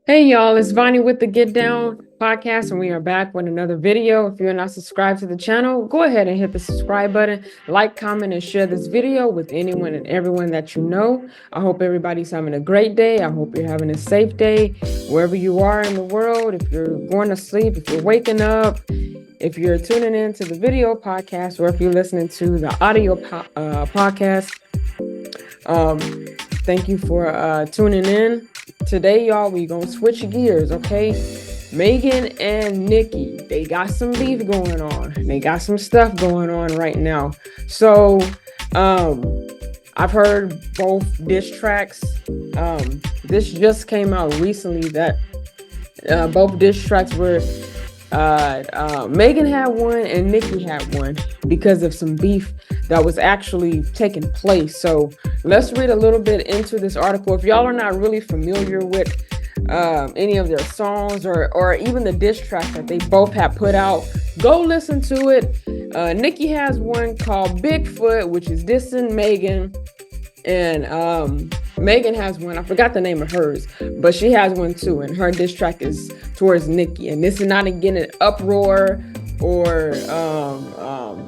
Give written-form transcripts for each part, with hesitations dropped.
Hey y'all, it's Vonnie with the Get Down podcast, and we are back with another video. If you're not subscribed to the channel, go ahead and hit the subscribe button, like, comment, and share this video with anyone and everyone that you know. I hope everybody's having a great day. I hope you're having a safe day wherever you are in the world. If you're going to sleep, if you're waking up, if you're tuning in to the video podcast, or if you're listening to the audio podcast, thank you for tuning in. Today, y'all, we gonna switch gears, okay? Megan and Nicki, they got some beef going on. They got some stuff going on right now. So, I've heard both diss tracks. This just came out recently that both diss tracks were Megan had one and Nicki had one because of some beef that was actually taking place. So let's read a little bit into this article. If y'all are not really familiar with any of their songs or even the diss track that they both have put out, go listen to it. Nicki has one called Bigfoot, which is dissing Megan. And Megan has one, I forgot the name of hers, but she has one too. And her diss track is towards Nicki. And this is not again an uproar or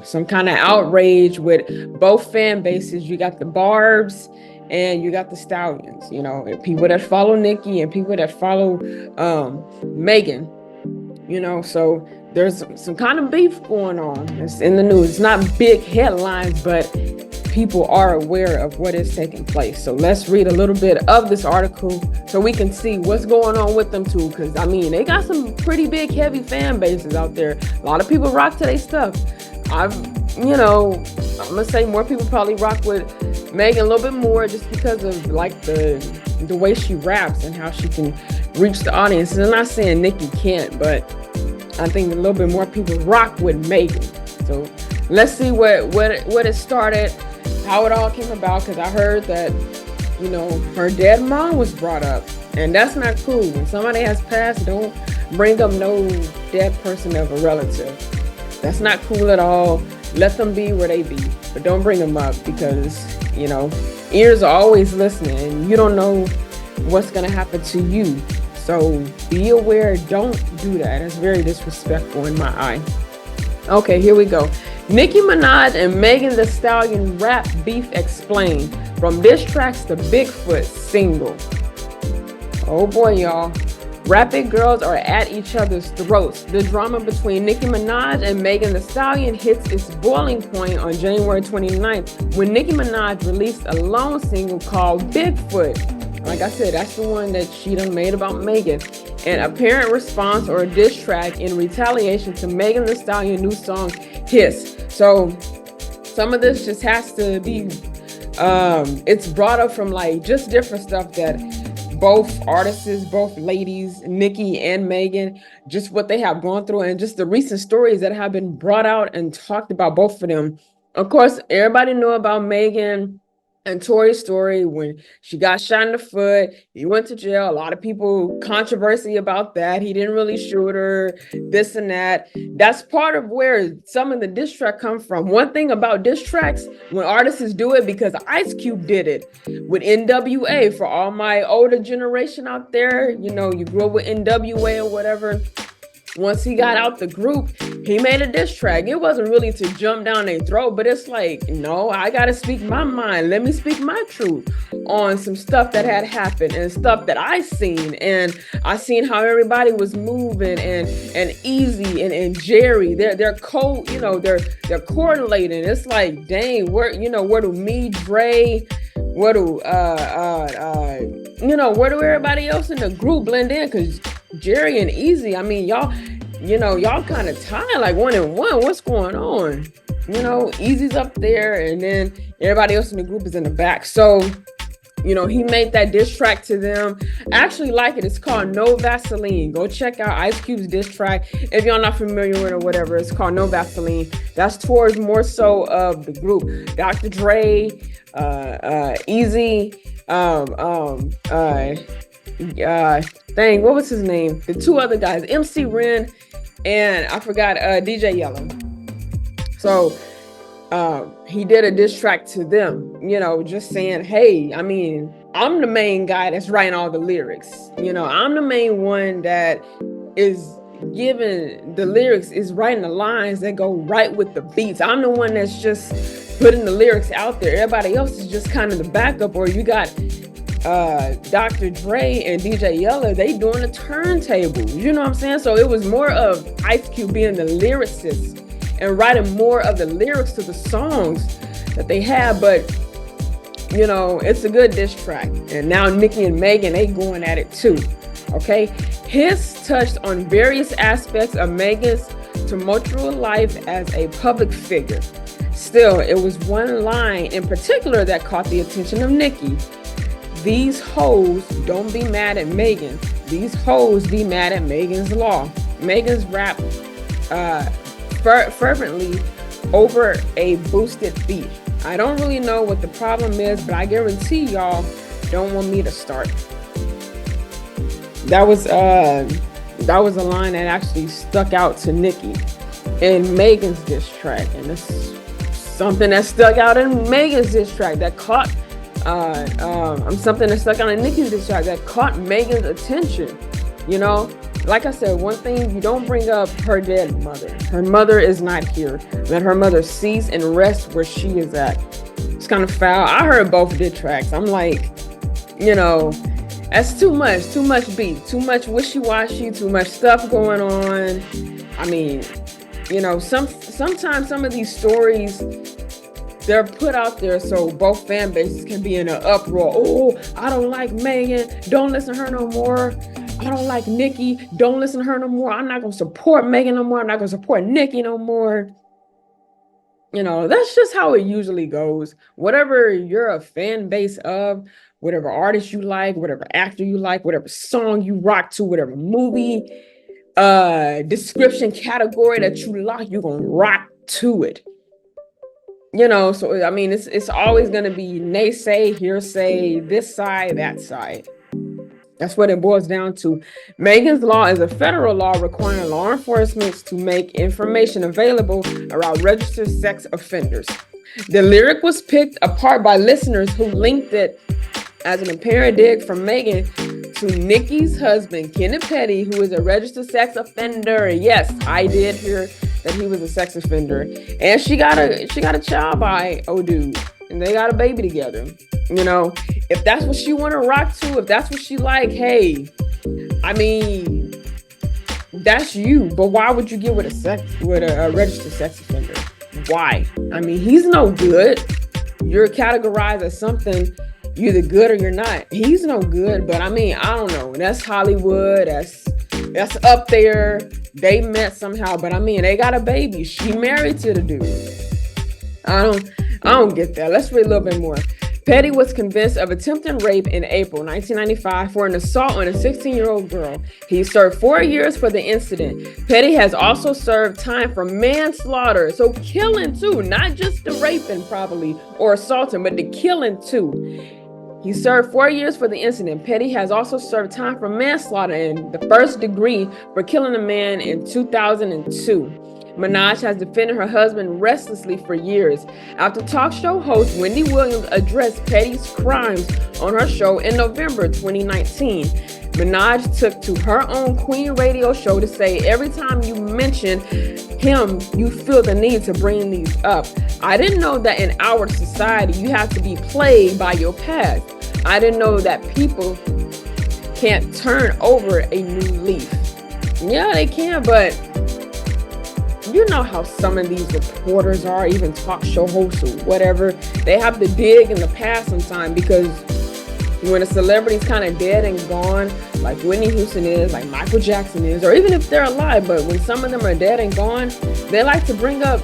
some kind of outrage with both fan bases. You got the Barbs and you got the Stallions, you know, people that follow Nicki and people that follow Megan, you know, so there's some kind of beef going on. It's in the news. It's not big headlines, but people are aware of what is taking place. So let's read a little bit of this article so we can see what's going on with them too. Because I mean, they got some pretty big, heavy fan bases out there. A lot of people rock to their stuff. I'm gonna say more people probably rock with Megan a little bit more just because of like the way she raps and how she can reach the audience. And I'm not saying Nicki can't, but I think a little bit more people rock with Megan. So let's see what it started, how it all came about, because I heard that, you know, her dead mom was brought up, and that's not cool. When somebody has passed, don't bring up no dead person of a relative. That's not cool at all. Let them be where they be, but don't bring them up because, you know, ears are always listening, and you don't know what's gonna happen to you. So be aware, don't do that. It's very disrespectful in my eye. Okay, here we go. Nicki Minaj and Megan Thee Stallion rap beef explained. From diss tracks to Bigfoot single. Oh boy, y'all. Rapid girls are at each other's throats. The drama between Nicki Minaj and Megan Thee Stallion hits its boiling point on January 29th when Nicki Minaj released a lone single called Bigfoot. Like I said, that's the one that she done made about Megan. An apparent response or a diss track in retaliation to Megan Thee Stallion's new song, Hiss. So some of this just has to be, it's brought up from like just different stuff that both artists, both ladies, Nicki and Megan, just what they have gone through and just the recent stories that have been brought out and talked about both of them. Of course, everybody knew about Megan and Tory's story when she got shot in the foot. He went to jail. A lot of people controversy about that. He didn't really shoot her, this and that. That's part of where some of the diss track come from. One thing about diss tracks, when artists do it, because Ice Cube did it with NWA. For all my older generation out there, you know, you grew up with NWA or whatever. Once he got out the group, he made a diss track. It wasn't really to jump down their throat, but it's like, no, I gotta speak my mind. Let me speak my truth on some stuff that had happened and stuff that I seen. And I seen how everybody was moving and Easy and Jerry. They're correlating. It's like, dang, where do me, Dre, where do everybody else in the group blend in? Because Jerry and Easy, I mean, y'all kind of tied like 1 and 1. What's going on? You know, Easy's up there, and then everybody else in the group is in the back. So, you know, he made that diss track to them. I actually like it. It's called No Vaseline. Go check out Ice Cube's diss track. If y'all not familiar with it or whatever, it's called No Vaseline. That's towards more so of the group. Dr. Dre, Easy, what was his name? The two other guys, MC Ren, and I forgot DJ Yellow. So he did a diss track to them, just saying, hey, I mean, I'm the main guy that's writing all the lyrics. I'm the main one that is giving the lyrics, is writing the lines that go right with the beats. I'm the one that's just putting the lyrics out there. Everybody else is just kind of the backup. Or you got Dr. Dre and DJ Yella, they doing the turntables. You know what I'm saying? So it was more of Ice Cube being the lyricist and writing more of the lyrics to the songs that they have. But it's a good diss track. And now Nicki and Megan, they going at it too. Okay, his touched on various aspects of Megan's tumultuous life as a public figure. Still, it was one line in particular that caught the attention of Nicki. These hoes don't be mad at Megan. These hoes be mad at Megan's law. Megan's rap fervently over a boosted beat. I don't really know what the problem is, but I guarantee y'all don't want me to start. That was a line that actually stuck out to Nicki in Megan's diss track, and it's something that stuck out in Megan's diss track that caught something that stuck out in Nicki's diss track that caught Megan's attention. Like I said, one thing, you don't bring up her dead mother. Her mother is not here. Let her mother cease and rest where she is at. It's kind of foul. I heard both diss tracks. I'm like, that's too much beat, too much wishy-washy, too much stuff going on. I mean, sometimes some of these stories, they're put out there so both fan bases can be in an uproar. Oh, I don't like Megan, don't listen to her no more. I don't like Nicki, don't listen to her no more. I'm not going to support Megan no more. I'm not going to support Nicki no more. That's just how it usually goes. Whatever you're a fan base of, whatever artist you like, whatever actor you like, whatever song you rock to, whatever movie description category that you like, you're going to rock to it. So I mean, it's always going to be naysay, hearsay, this side, that side. That's what it boils down to. Megan's Law is a federal law requiring law enforcement to make information available around registered sex offenders. The lyric was picked apart by listeners who linked it as an apparent dig from Megan to Nicki's husband, Kenneth Petty, who is a registered sex offender. Yes, I did hear that he was a sex offender. And she got a child by old dude. And they got a baby together. If that's what she want to rock to, if that's what she like, hey, I mean, that's you. But why would you get with a registered sex offender? Why? I mean, he's no good. You're categorized as something, you're either good or you're not. He's no good, but I mean, I don't know. That's Hollywood. That's up there. They met somehow, but I mean, they got a baby. She married to the dude. I don't get that. Let's read a little bit more. Petty was convinced of attempted rape in April 1995 for an assault on a 16-year-old girl. He served 4 years for the incident. Petty has also served time for manslaughter, so killing too, not just the raping probably or assaulting, but the killing too. He served 4 years for the incident. Petty has also served time for manslaughter in the first degree for killing a man in 2002. Minaj has defended her husband restlessly for years. After talk show host Wendy Williams addressed Petty's crimes on her show in November 2019, Minaj took to her own Queen radio show to say, every time you mention him, you feel the need to bring these up. I didn't know that in our society, you have to be plagued by your past. I didn't know that people can't turn over a new leaf. Yeah, they can, but you know how some of these reporters are, even talk show hosts or whatever. They have to dig in the past sometimes, because when a celebrity's kind of dead and gone, like Whitney Houston is, like Michael Jackson is, or even if they're alive, but when some of them are dead and gone, they like to bring up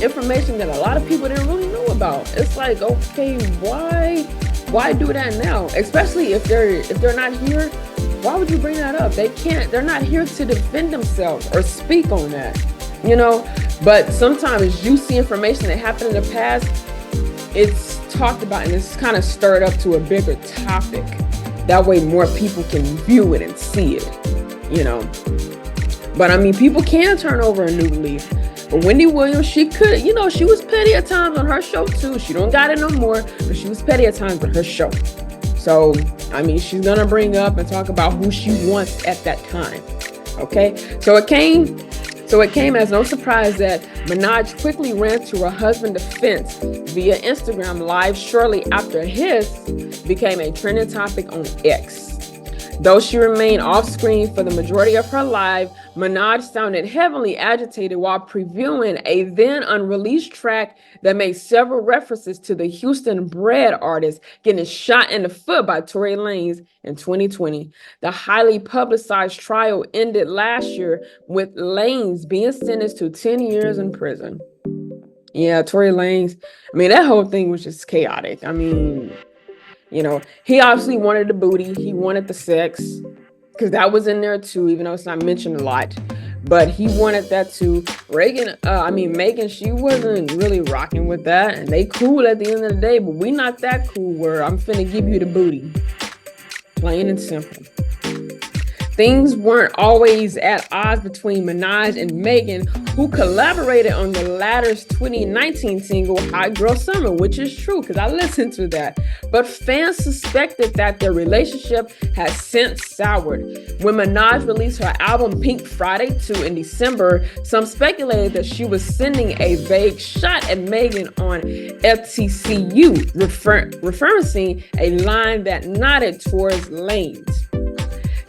information that a lot of people didn't really know about. It's like, okay, why do that now? Especially if they're not here, why would you bring that up? They're not here to defend themselves or speak on that, but sometimes juicy information that happened in the past, it's talked about and it's kind of stirred up to a bigger topic. That way more people can view it and see it, But I mean, people can turn over a new leaf. But Wendy Williams, she could, she was petty at times on her show too. She don't got it no more, but she was petty at times on her show. So, I mean, she's going to bring up and talk about who she wants at that time. Okay. So it came as no surprise that Minaj quickly ran to her husband's defense via Instagram Live shortly after his became a trending topic on X. Though she remained off-screen for the majority of her live, Minaj sounded heavily agitated while previewing a then-unreleased track that made several references to the Houston-bred artist getting shot in the foot by Tory Lanez in 2020. The highly publicized trial ended last year with Lanez being sentenced to 10 years in prison. Yeah, Tory Lanez, I mean, that whole thing was just chaotic. I mean, he obviously wanted the booty. He wanted the sex, because that was in there too, even though it's not mentioned a lot. But he wanted that too. Megan, she wasn't really rocking with that. And they cool at the end of the day, but we not that cool where I'm finna give you the booty. Plain and simple. Things weren't always at odds between Minaj and Megan, who collaborated on the latter's 2019 single, Hot Girl Summer, which is true because I listened to that. But fans suspected that their relationship has since soured. When Minaj released her album Pink Friday 2 in December, some speculated that she was sending a vague shot at Megan on FTCU, referencing a line that nodded towards Lanez.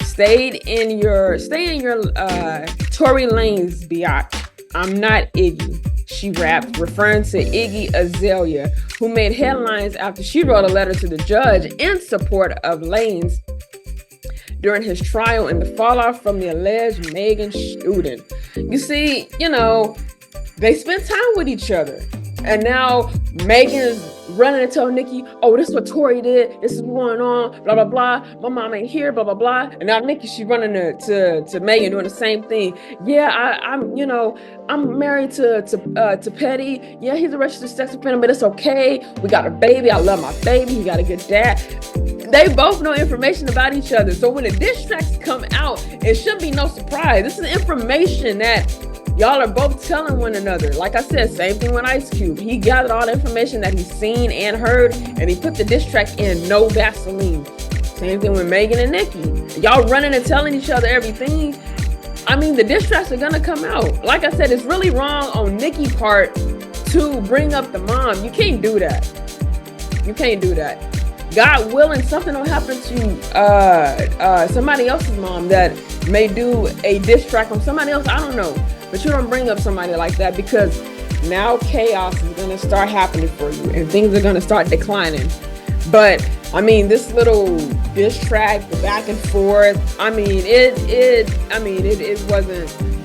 Stay in your Tory Lanez biatch. I'm not Iggy, she rapped, referring to Iggy Azalea, who made headlines after she wrote a letter to the judge in support of Lanez during his trial and the fallout from the alleged Megan shooting. You see, they spent time with each other. And now Megan's running to tell Nicki, oh, this is what Tory did. This is what's going on, blah, blah, blah. My mom ain't here, blah, blah, blah. And now Nicki, she's running to Megan doing the same thing. Yeah, I'm married to Petty. Yeah, he's a registered sex offender, but it's okay. We got a baby. I love my baby. He got a good dad. They both know information about each other. So when the diss tracks come out, it should be no surprise. This is information that y'all are both telling one another. Like I said, same thing with Ice Cube. He gathered all the information that he's seen and heard, and he put the diss track in no Vaseline. Same thing with Megan and Nicki. Y'all running and telling each other everything. I mean, the diss tracks are gonna come out. Like I said, it's really wrong on Nicki's part to bring up the mom. You can't do that. You can't do that. God willing, something will happen to somebody else's mom that may do a diss track on somebody else. I don't know. But you don't bring up somebody like that, because now chaos is going to start happening for you and things are going to start declining. But I mean, this little diss track, the back and forth,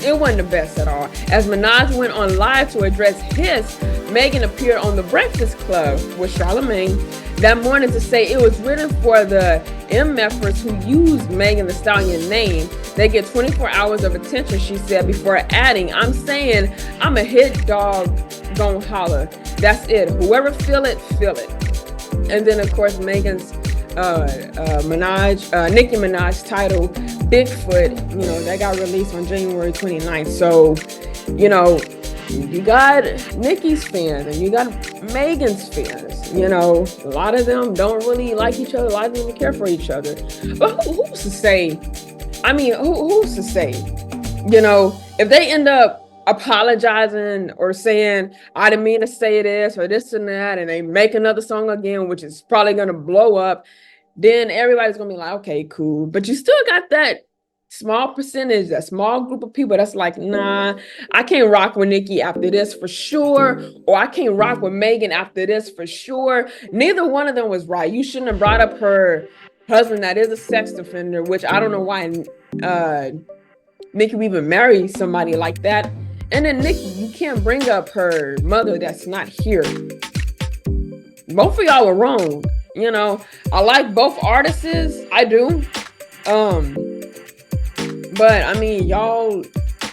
it wasn't the best at all. As Minaj went on live to address his, Megan appeared on The Breakfast Club with Charlamagne that morning to say it was written for the MFers who used Megan Thee Stallion name. They get 24 hours of attention, she said, before adding, I'm saying I'm a hit dog, gon' holler. That's it. Whoever feel it, feel it. And then, of course, Megan's Nicki Minaj title, Bigfoot, that got released on January 29th. So, you got Nicki's fans and you got Megan's fans. A lot of them don't really like each other. A lot of them don't care for each other. But who's to say? Who's to say? If they end up apologizing or saying, I didn't mean to say this or this and that, and they make another song again, which is probably going to blow up, then everybody's going to be like, okay, cool. But you still got that small percentage, that small group of people that's like, nah, I can't rock with Nicki after this for sure, or I can't rock with Megan after this for sure. Neither one of them was right. You shouldn't have brought up her husband that is a sex offender, which I don't know why Nicki would even marry somebody like that. And then Nicki, you can't bring up her mother that's not here. Both of y'all are wrong. I like both artists. I do. But I mean, y'all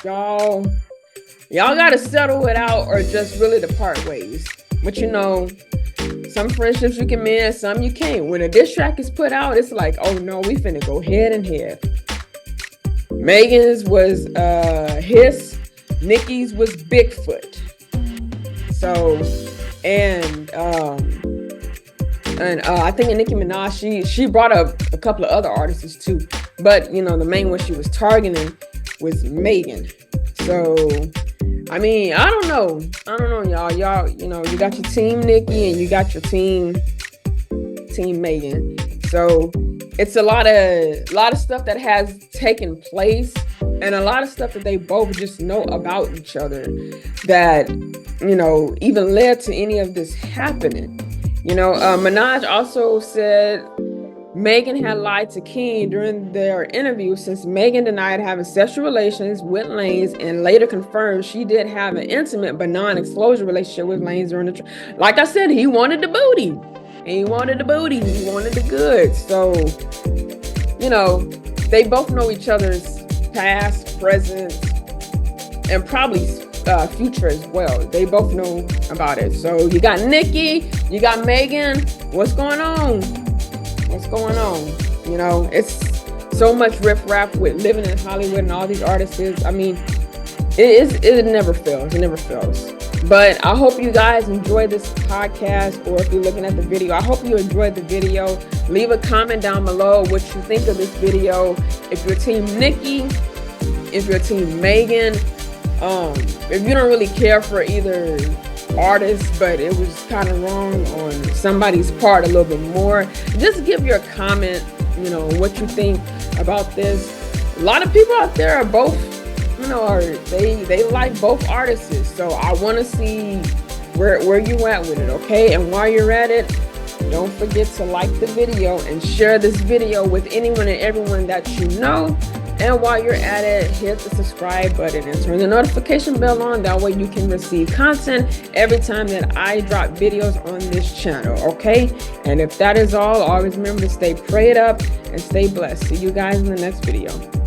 gotta settle it out or just really depart ways. But some friendships you can mend, some you can't. When a diss track is put out, it's like, oh no, we finna go head and head. Megan's was hiss, Nicki's was Bigfoot. So, and I think Nicki Minaj, she brought up a couple of other artists too, but you know, the main one she was targeting was Megan. So, I mean, I don't know, y'all. You know, you got your team Nicki and you got your team Megan. So it's a lot of stuff that has taken place, and a lot of stuff that they both just know about each other that, you know, even led to any of this happening. You know, Minaj also said Megan had lied to King during their interview, since Megan denied having sexual relations with Lanez and later confirmed she did have an intimate but non-exposure relationship with Lanez during the like I said, he wanted the booty. He wanted the booty. He wanted the goods. So, you know, they both know each other's past, present, and probably future as well. They both know about it. So you got Nicki, you got Megan. What's going on? What's going on? You know, it's so much riff-raff with living in Hollywood and all these artists. I mean, it never fails. It never fails. But I hope you guys enjoy this podcast, or if you're looking at the video, I hope you enjoyed the video. Leave a comment down below what you think of this video. If you're team Nicki, if you're team Megan, if you don't really care for either artist, but it was kind of wrong on somebody's part a little bit more, just give your comment, you know, what you think about this. A lot of people out there are both, you know, they like both artists. So I want to see where you at with it, okay? And while you're at it, don't forget to like the video and share this video with anyone and everyone that you know. And while you're at it, hit the subscribe button and turn the notification bell on. That way you can receive content every time that I drop videos on this channel, okay? And if that is all, always remember to stay prayed up and stay blessed. See you guys in the next video.